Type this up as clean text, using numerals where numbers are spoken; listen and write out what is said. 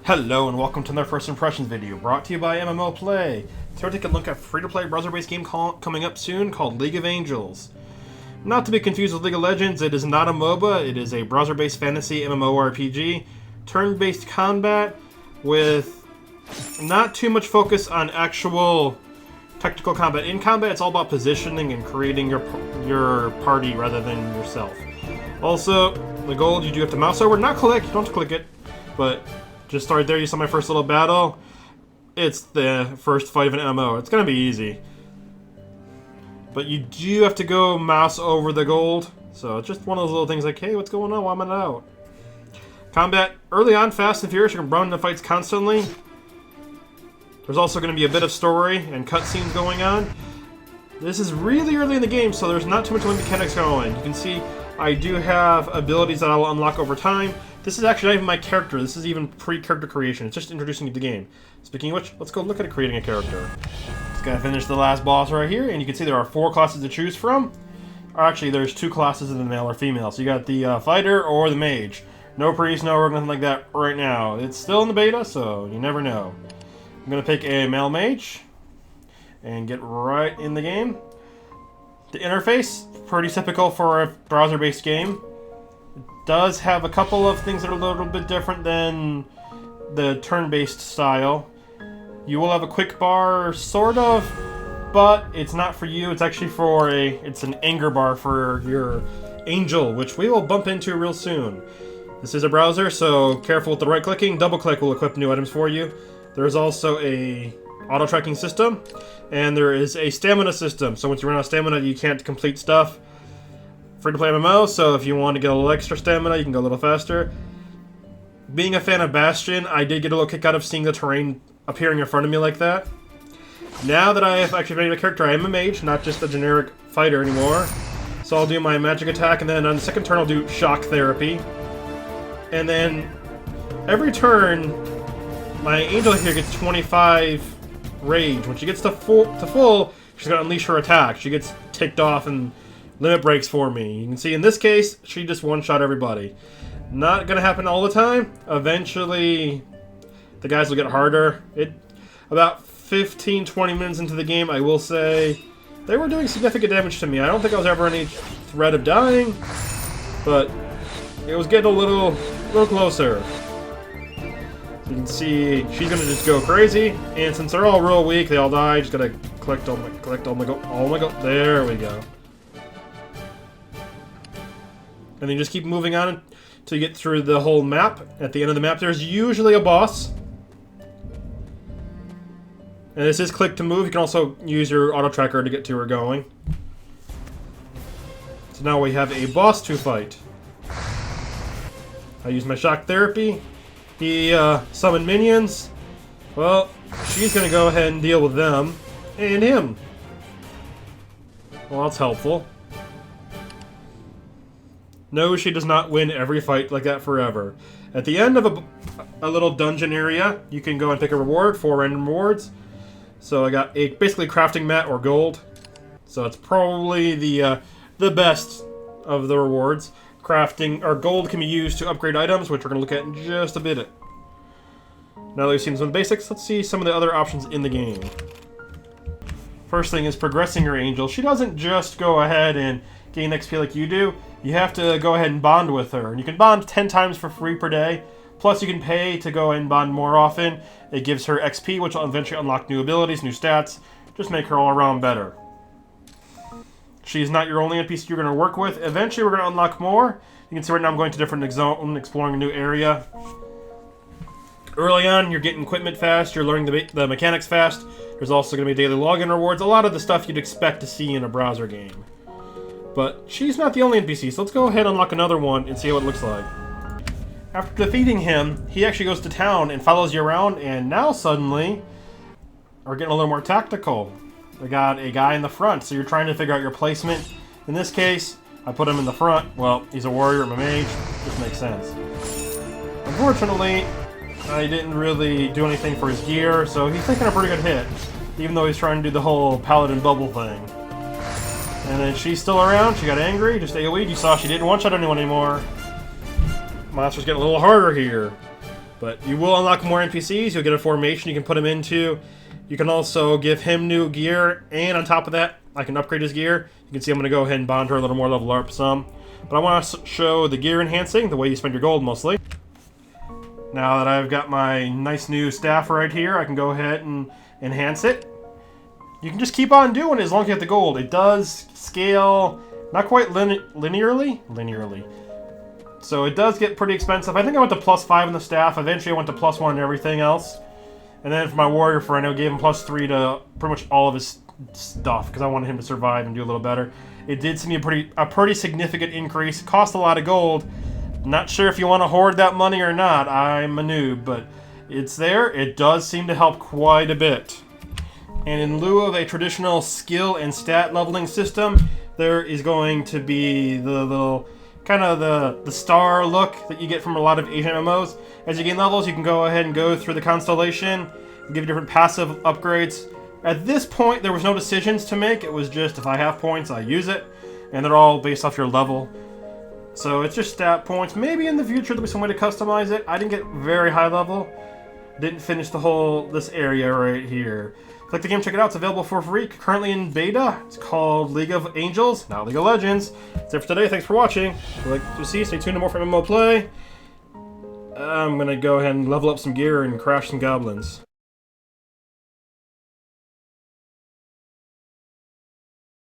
Hello and welcome to another First Impressions video, brought to you by MMO Play. Today we're taking a look at a free-to-play browser-based game coming up soon called League of Angels. Not to be confused with League of Legends, it is not a MOBA, it is a browser-based fantasy MMORPG, turn-based combat with not too much focus on actual technical combat. In combat, it's all about positioning and creating your party rather than yourself. Also, the gold you do have to mouse over, not click, you don't have to click it, but just started there, you saw my first little battle. It's the first fight of an MMO. It's gonna be easy. But you do have to go mouse over the gold. So it's just one of those little things like, hey, what's going on? Why am I out? Combat, early on, fast and furious. You can run the fights constantly. There's also going to be a bit of story and cutscenes going on. This is really early in the game, so there's not too much mechanics going. You can see I do have abilities that I'll unlock over time. This is actually not even my character. This is even pre-character creation. It's just introducing you to the game. Speaking of which, let's go look at creating a character. Just gotta finish the last boss right here, and you can see there are 4 classes to choose from. Or actually, there's 2 classes in the male or female. So you got the fighter or the mage. No priest, no rogue, nothing like that right now. It's still in the beta, so you never know. I'm gonna pick a male mage and get right in the game. The interface, pretty typical for a browser-based game. Does have a couple of things that are a little bit different than the turn-based style. You will have a quick bar, sort of, but it's not for you. It's actually for it's an anger bar for your angel, which we will bump into real soon. This is a browser, so careful with the right-clicking. Double-click will equip new items for you. There's also a auto-tracking system, and there is a stamina system. So once you run out of stamina, you can't complete stuff. Free-to-play MMO, so if you want to get a little extra stamina, you can go a little faster. Being a fan of Bastion, I did get a little kick out of seeing the terrain appearing in front of me like that. Now that I have actually made a character, I am a mage, not just a generic fighter anymore. So I'll do my magic attack, and then on the second turn I'll do shock therapy. And then every turn, my angel here gets 25 rage. When she gets to full, she's going to unleash her attack. She gets ticked off and limit breaks for me. You can see in this case, she just one-shot everybody. Not gonna happen all the time. Eventually, the guys will get harder. About 15-20 minutes into the game, I will say, they were doing significant damage to me. I don't think I was ever any threat of dying, but it was getting a little closer. So you can see she's gonna just go crazy, and since they're all real weak, they all die. Just gotta collect all my go. There we go. And then you just keep moving on until you get through the whole map. At the end of the map, there's usually a boss. And this is click to move. You can also use your auto tracker to get to where you're going. So now we have a boss to fight. I use my shock therapy. He summoned minions. Well, she's going to go ahead and deal with them. And him. Well, that's helpful. No, she does not win every fight like that forever. At the end of a little dungeon area, you can go and pick a reward, 4 random rewards. So I got a basically crafting mat or gold. So it's probably the best of the rewards. Crafting or gold can be used to upgrade items, which we're going to look at in just a bit. Now that we've seen some of the basics, let's see some of the other options in the game. First thing is progressing your angel. She doesn't just go ahead and gain XP like you do. You have to go ahead and bond with her. And you can bond 10 times for free per day. Plus you can pay to go and bond more often. It gives her XP, which will eventually unlock new abilities, new stats. Just make her all around better. She's not your only NPC you're going to work with. Eventually we're going to unlock more. You can see right now I'm going to different zones, exploring a new area. Early on, you're getting equipment fast. You're learning the mechanics fast. There's also going to be daily login rewards. A lot of the stuff you'd expect to see in a browser game. But she's not the only NPC, so let's go ahead and unlock another one and see what it looks like. After defeating him, he actually goes to town and follows you around, and now suddenly, we're getting a little more tactical. We got a guy in the front, so you're trying to figure out your placement. In this case, I put him in the front. Well, he's a warrior, I'm a mage. This makes sense. Unfortunately, I didn't really do anything for his gear, so he's taking a pretty good hit, even though he's trying to do the whole paladin bubble thing. And then she's still around. She got angry. Just AoE'd. You saw she didn't one-shot anyone anymore. Monster's getting a little harder here. But you will unlock more NPCs. You'll get a formation you can put him into. You can also give him new gear, and on top of that, I can upgrade his gear. You can see I'm going to go ahead and bond her a little more, level up some. But I want to show the gear enhancing, the way you spend your gold mostly. Now that I've got my nice new staff right here, I can go ahead and enhance it. You can just keep on doing it as long as you have the gold. It does scale, not quite linearly. So it does get pretty expensive. I think I went to +5 on the staff. Eventually I went to +1 and everything else. And then for my warrior friend, I gave him +3 to pretty much all of his stuff because I wanted him to survive and do a little better. It did seem a pretty significant increase. It cost a lot of gold. Not sure if you want to hoard that money or not. I'm a noob, but it's there. It does seem to help quite a bit. And in lieu of a traditional skill and stat leveling system, there is going to be the little kind of the star look that you get from a lot of Asian MMOs. As you gain levels, you can go ahead and go through the constellation, give you different passive upgrades. At this point, there was no decisions to make. It was just, if I have points, I use it. And they're all based off your level. So it's just stat points. Maybe in the future there'll be some way to customize it. I didn't get very high level. Didn't finish this area right here. Click the game, check it out. It's available for free, currently in beta. It's called League of Angels, not League of Legends. That's it for today. Thanks for watching. If you'd like to see, stay tuned to more for MMO Play. I'm gonna go ahead and level up some gear and crash some goblins.